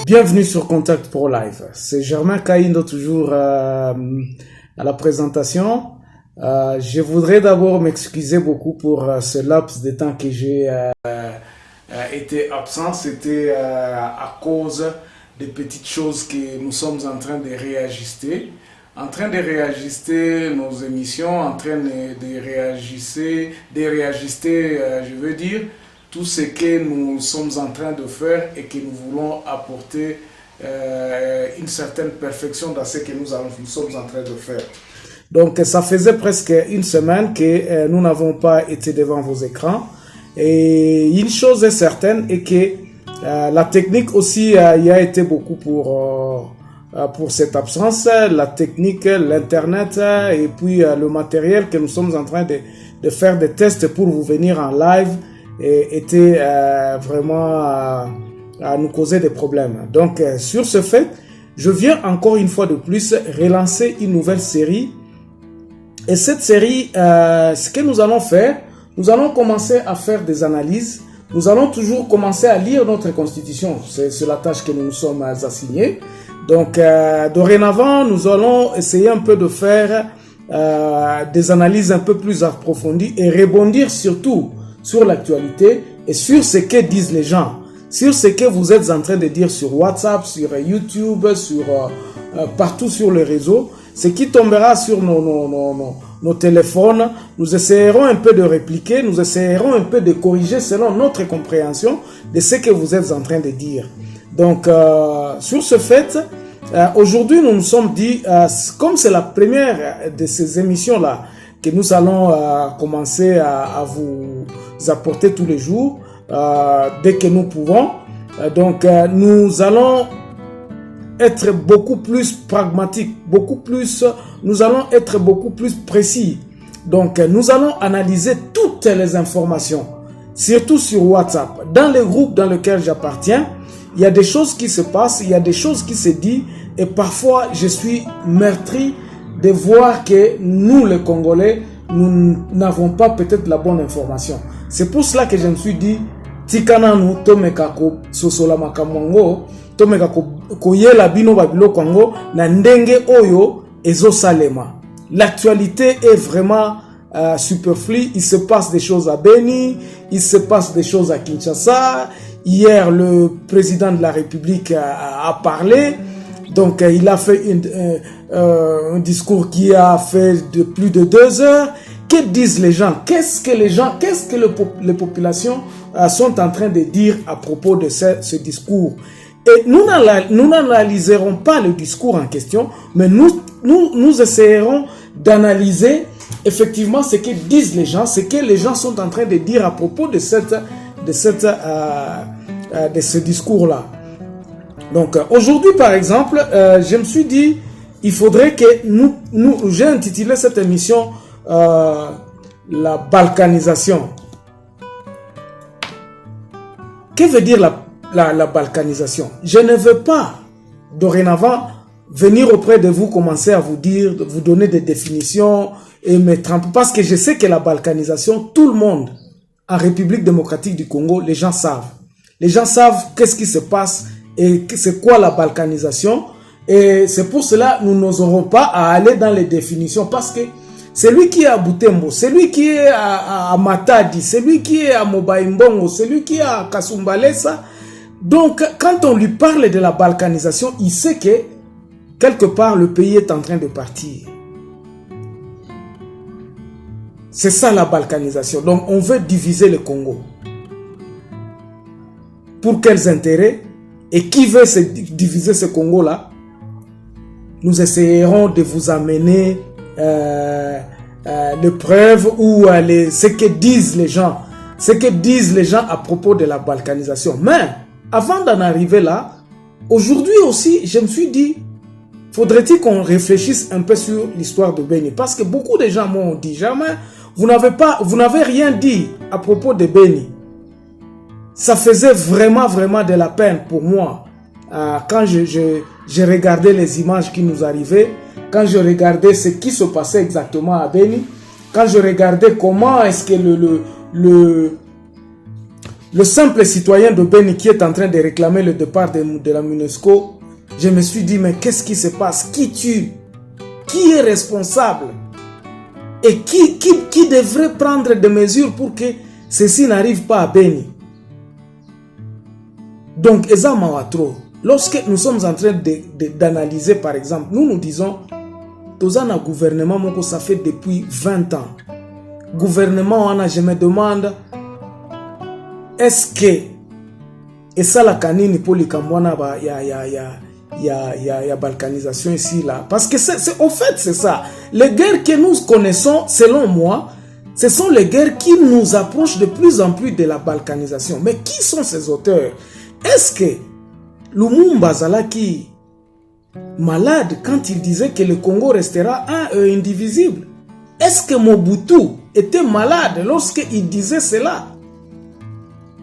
Bienvenue sur Contact Pro Live. C'est Germain Kaindo toujours à la présentation. Je voudrais d'abord m'excuser beaucoup pour ce laps de temps que j'ai été absent. C'était à cause des petites choses que nous sommes en train de réajuster. En train de réajuster nos émissions, en train de réajuster, je veux dire, tout ce que nous sommes en train de faire et que nous voulons apporter une certaine perfection dans ce que nous sommes en train de faire. Donc, ça faisait presque une semaine que nous n'avons pas été devant vos écrans. Et une chose est certaine est que la technique aussi y a été beaucoup pour cette absence. La technique, l'internet et puis le matériel que nous sommes en train de faire des tests pour vous venir en live était vraiment à nous causer des problèmes. Donc, sur ce fait, je viens encore une fois de plus relancer une nouvelle série. Et cette série, ce que nous allons faire, nous allons commencer à faire des analyses. Nous allons toujours commencer à lire notre constitution. C'est la tâche que nous nous sommes assignés. Donc, dorénavant, nous allons essayer un peu de faire des analyses un peu plus approfondies et rebondir surtout sur l'actualité et sur ce que disent les gens, sur ce que vous êtes en train de dire sur WhatsApp, sur YouTube, partout sur le réseau. Ce qui tombera sur nos téléphones, nous essayerons un peu de répliquer, nous essayerons un peu de corriger selon notre compréhension de ce que vous êtes en train de dire. Donc, sur ce fait, aujourd'hui, nous nous sommes dit, comme c'est la première de ces émissions-là, que nous allons commencer à vous apporter tous les jours, dès que nous pouvons. Donc, nous allons être beaucoup plus pragmatiques, nous allons être beaucoup plus précis. Donc, nous allons analyser toutes les informations, surtout sur WhatsApp. Dans les groupes dans lesquels j'appartiens, il y a des choses qui se passent, il y a des choses qui se disent, et parfois, je suis meurtri de voir que nous, les Congolais, nous n'avons pas peut-être la bonne information. C'est pour cela que je me suis dit, Tikananu tomekako sosola makamongo, tomekako koyela bino babilo Congo, na ndenge oyo ezo salema. L'actualité est vraiment superflue. Il se passe des choses à Beni, il se passe des choses à Kinshasa. Hier, le président de la République a parlé. Donc, il a fait un discours qui a fait de plus de 2 heures. Que disent les gens? Qu'est-ce que les populations sont en train de dire à propos de ce discours? Et nous n'analyserons pas le discours en question, mais nous essayerons d'analyser effectivement ce que disent les gens, ce que les gens sont en train de dire à propos de ce discours-là. Donc, aujourd'hui, par exemple, je me suis dit, il faudrait que j'ai intitulé cette émission la balkanisation. Que veut dire la balkanisation? Je ne veux pas, dorénavant, venir auprès de vous, commencer à vous dire, vous donner des définitions et me tremper. Parce que je sais que la balkanisation, tout le monde, en République démocratique du Congo, les gens savent. Les gens savent qu'est-ce qui se passe et c'est quoi la balkanisation. Et c'est pour cela que nous n'oserons pas à aller dans les définitions. Parce que celui qui est à Butembo, celui qui est à Matadi, celui qui est à Mobaïmbongo, celui qui est à Kasumbalesa. Donc, quand on lui parle de la balkanisation, il sait que quelque part le pays est en train de partir. C'est ça la balkanisation. Donc, on veut diviser le Congo. Pour quels intérêts? Et qui veut diviser ce Congo-là? Nous essayerons de vous amener les preuves ou ce que disent les gens. Ce que disent les gens à propos de la balkanisation. Mais, avant d'en arriver là, aujourd'hui aussi, je me suis dit, faudrait-il qu'on réfléchisse un peu sur l'histoire de Beni? Parce que beaucoup de gens m'ont dit, jamais, vous n'avez rien dit à propos de Beni. Ça faisait vraiment de la peine pour moi. Quand je regardais les images qui nous arrivaient, quand je regardais ce qui se passait exactement à Beni, quand je regardais comment est-ce que le simple citoyen de Beni qui est en train de réclamer le départ de la MONUSCO, je me suis dit, mais qu'est-ce qui se passe? Qui tue? Qui est responsable? Et qui devrait prendre des mesures pour que ceci n'arrive pas à Beni? Donc, Eza Mawatro, lorsque nous sommes en train d'analyser, par exemple, nous disons, Tozana gouvernement, ça fait depuis 20 ans. Gouvernement, je me demande, est-ce que, et ça la canine pour les Cambouana, il y a balkanisation ici, là. Parce que au fait, c'est ça. Les guerres que nous connaissons, selon moi, ce sont les guerres qui nous approchent de plus en plus de la balkanisation. Mais qui sont ces auteurs? Est-ce que Lumumba Zalaki, malade quand il disait que le Congo restera un et indivisible? Est-ce que Mobutu était malade lorsqu'il disait cela?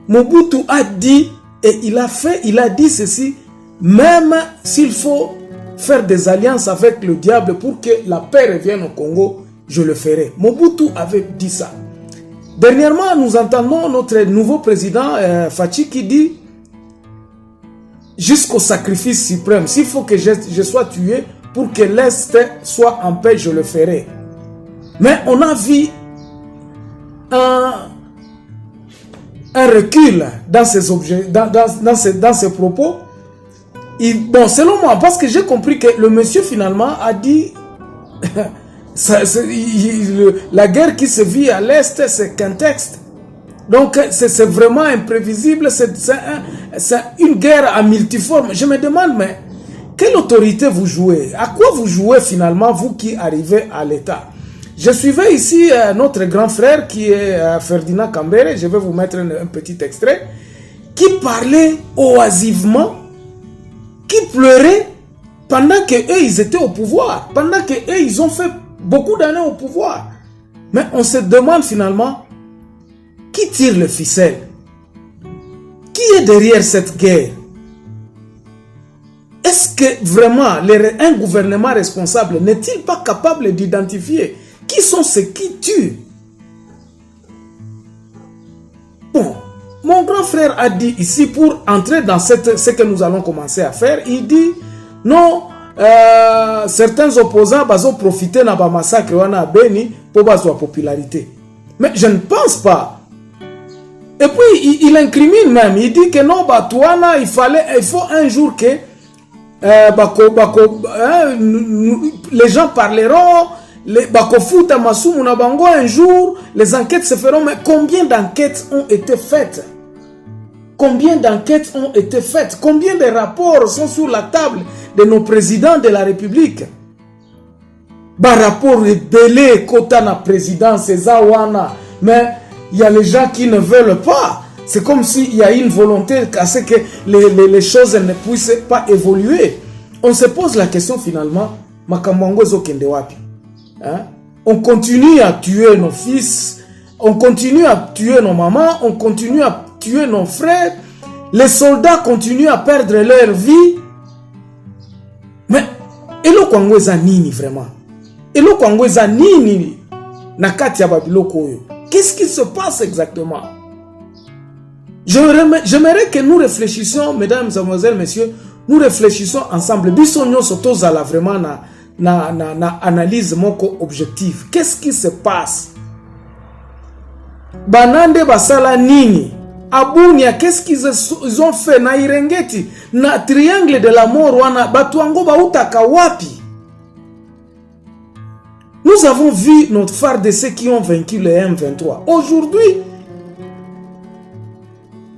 Mobutu a dit, et il a dit ceci, même s'il faut faire des alliances avec le diable pour que la paix revienne au Congo, je le ferai. Mobutu avait dit ça. Dernièrement, nous entendons notre nouveau président Fachi qui dit, jusqu'au sacrifice suprême, s'il faut que je sois tué pour que l'Est soit en paix, je le ferai. Mais on a vu un recul dans ces objets, dans ses propos. Bon, selon moi, parce que j'ai compris que le monsieur finalement a dit la guerre qui se vit à l'Est, c'est qu'un texte. Donc, c'est vraiment imprévisible, c'est une guerre à multiforme. Je me demande, mais quelle autorité vous jouez? À quoi vous jouez finalement, vous qui arrivez à l'État? Je suivais ici notre grand frère qui est Ferdinand Kambere, je vais vous mettre un petit extrait, qui parlait oisivement, qui pleurait pendant qu'eux, ils étaient au pouvoir, pendant qu'eux, ils ont fait beaucoup d'années au pouvoir. Mais on se demande finalement, qui tire le ficelle? Qui est derrière cette guerre? Est-ce que vraiment un gouvernement responsable n'est-il pas capable d'identifier qui sont ceux qui tuent? Bon, mon grand frère a dit ici, pour entrer dans ce que nous allons commencer à faire, il dit, non, certains opposants vont profiter de la massacre à Beni pour la popularité. Mais je ne pense pas. Et puis, il incrimine même, il dit que non, il faut un jour que les gens parleront, un jour, les enquêtes se feront. Mais combien d'enquêtes ont été faites? Combien d'enquêtes ont été faites? Combien de rapports sont sur la table de nos présidents de la République? Rapport rebellé, quota na présidence, mais il y a les gens qui ne veulent pas. C'est comme s'il y a une volonté à ce que les choses ne puissent pas évoluer. On se pose la question finalement, on continue à tuer nos fils, on continue à tuer nos mamans, on continue à tuer nos frères, les soldats continuent à perdre leur vie. Mais, elo kwango eza nini vraiment? Elo kwango eza nini nakati ya babiloko oyo? Qu'est-ce qui se passe exactement? J'aimerais que nous réfléchissions, mesdames, mademoiselles, messieurs, nous réfléchissons ensemble. Bisogno sotozala vraiment na analyse moko objective. Qu'est-ce qui se passe? Banande basala nini? Abunia, qu'est-ce qu'ils ont fait? Na Irengeti, na triangle de la mort, wana batuango bautaka wapi? Nous avons vu notre phare de ceux qui ont vaincu le M23. Aujourd'hui,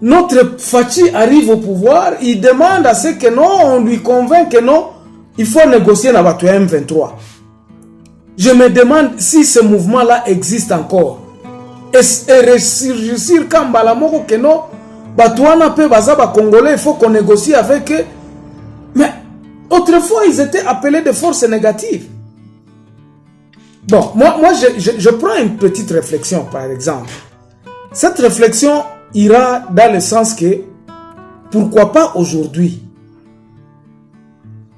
notre Fachi arrive au pouvoir, il demande à ce que non, on lui convainc que non, il faut négocier avec le M23. Je me demande si ce mouvement-là existe encore. Et ressurgir quand Balamoko que non, Batouana peut bazaba Congolais, il faut qu'on négocie avec eux. Mais autrefois, ils étaient appelés de forces négatives. Bon, moi je prends une petite réflexion, par exemple. Cette réflexion ira dans le sens que, pourquoi pas aujourd'hui,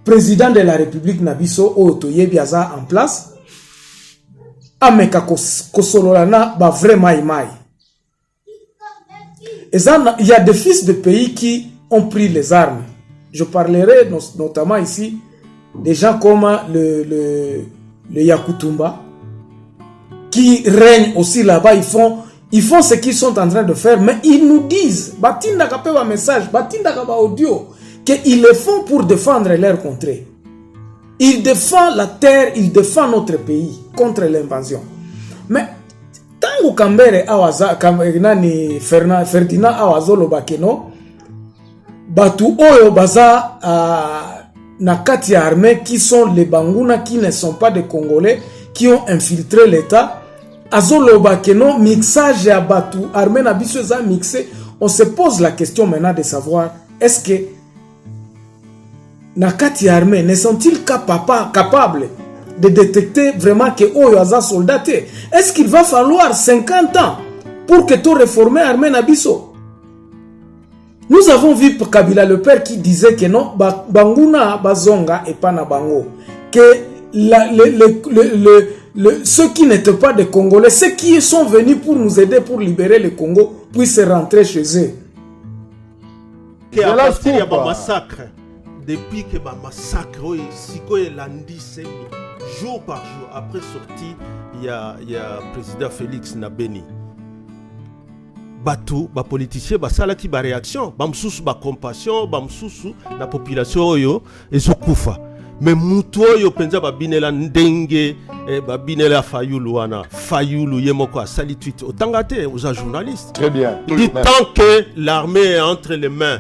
président de la République Nabiso Otoye Biaza en place, Ameka Kosololana ba vrai mai mai. il y a des fils de pays qui ont pris les armes. Je parlerai notamment ici des gens comme le Yakutumba, qui règnent aussi là-bas. Ils font ce qu'ils sont en train de faire, mais ils nous disent, batinda kapeba message, batinda kaba audio, qu'ils le font pour défendre leur contrée. Ils défendent la terre, ils défendent notre pays contre l'invasion. Mais tant que Kambere awaza, Ferdinand awazolo bakeno, batu oyo baza na kati ya armée qui sont les Banguna, qui ne sont pas des Congolais, qui ont infiltré l'État. Azolo bakeno mixage ya batu armée na biso za mixé. On se pose la question maintenant de savoir est-ce que na kati ya armée ne sont-ils capables de détecter vraiment que oyo aza soldaté? Est-ce qu'il va falloir 50 ans pour que tu réformes l'armée na biso? Nous avons vu Kabila le père qui disait que non, Banguna Bazonga et pas na Bango, que ceux qui n'étaient pas des Congolais, ceux qui sont venus pour nous aider pour libérer le Congo, puissent rentrer chez eux. Que à partir il y a un massacre, depuis que le massacre, jour par jour, après sortie, il y a le président Félix Nabeni. Batou, ba politicien, ba sala ki ba réaction, ba msusu ba compassion, ba msusu la population oyo ezokufa. Mais mutu oyo penza ba binela ndenge, ba binela Fayulu wana, Fayulu yemoko a sali tweet. Otangate aux journalistes. Très bien. Du tant que l'armée est entre les mains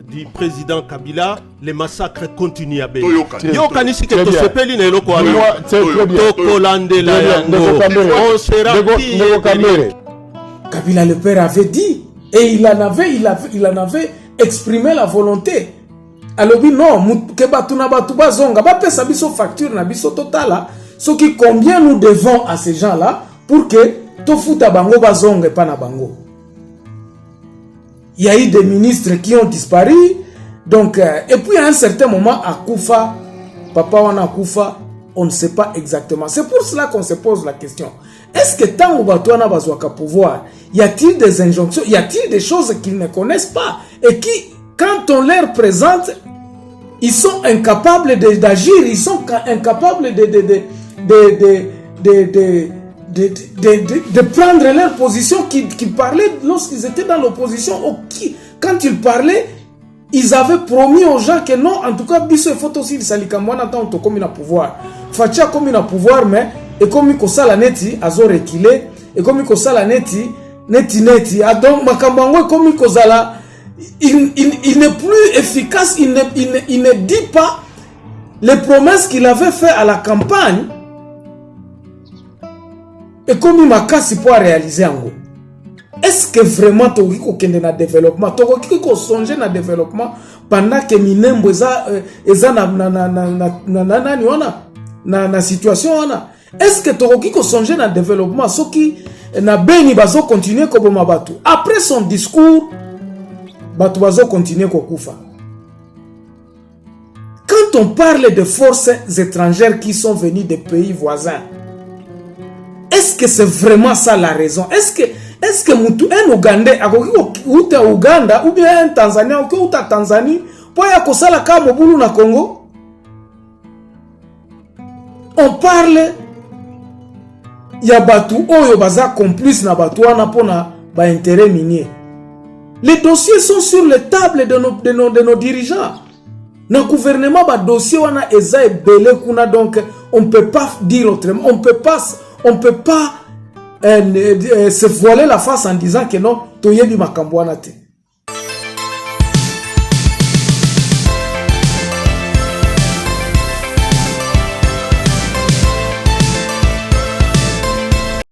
du président Kabila, les massacres continuent à bénir. Yo kanisi ke to sepeli na eloko wana. Toko landela yango. On sera qui Kabila le père avait dit, et il en avait exprimé la volonté. Alors non, que batuna batuba zonga, ba pesa biso facture na biso totala, ce qui combien nous devons à ces gens-là pour que tofuta bango bazonga pas na bango. Il y a eu des ministres qui ont disparu, donc et puis à un certain moment à Koufa, papa wana à Koufa, on ne sait pas exactement. C'est pour cela qu'on se pose la question. Est-ce que tant que Batouana Bazouaka pouvoir, y a-t-il des injonctions, y a-t-il des choses qu'ils ne connaissent pas et qui, quand on leur présente, ils sont incapables d'agir, ils sont incapables de prendre leur position qu'ils parlaient lorsqu'ils étaient dans l'opposition. Quand ils parlaient, ils avaient promis aux gens que non, en tout cas, biso et photo aussi, ça likamwana tant to comme il a pouvoir. Fatia comme il a pouvoir, mais et comme il kosa la neti, azo reculé, et comme il kosa la neti, donc makambango comme il kosa la, il n'est plus efficace, il ne dit pas les promesses qu'il avait fait à la campagne, et comme il m'a cassé pour réaliser en gros. Est-ce que vraiment tu as un développement? Tu as songé na développement pendant que minembo eza na situation wana? Est-ce que tu as songé na développement? Ce qui na beni bazo continuer comme mabatu. Après son discours, batu bazo continuer kokufa. Quand on parle de forces étrangères qui sont venues des pays voisins, est-ce que c'est vraiment ça la raison? Est-ce que un Ougandais ou Ouganda ou bien un Tanzanien ou Tanzanie pour y kosala ka mobulu na Congo? On parle ya batu oyo baza complice na batu wana pona ba intérêt minier. Les dossiers sont sur les tables de nos dirigeants. Na gouvernement ba dossier wana eza ebele kuna, donc on peut pas dire autrement. On peut pas se voiler la face en disant que non, toyebi makambo wana te.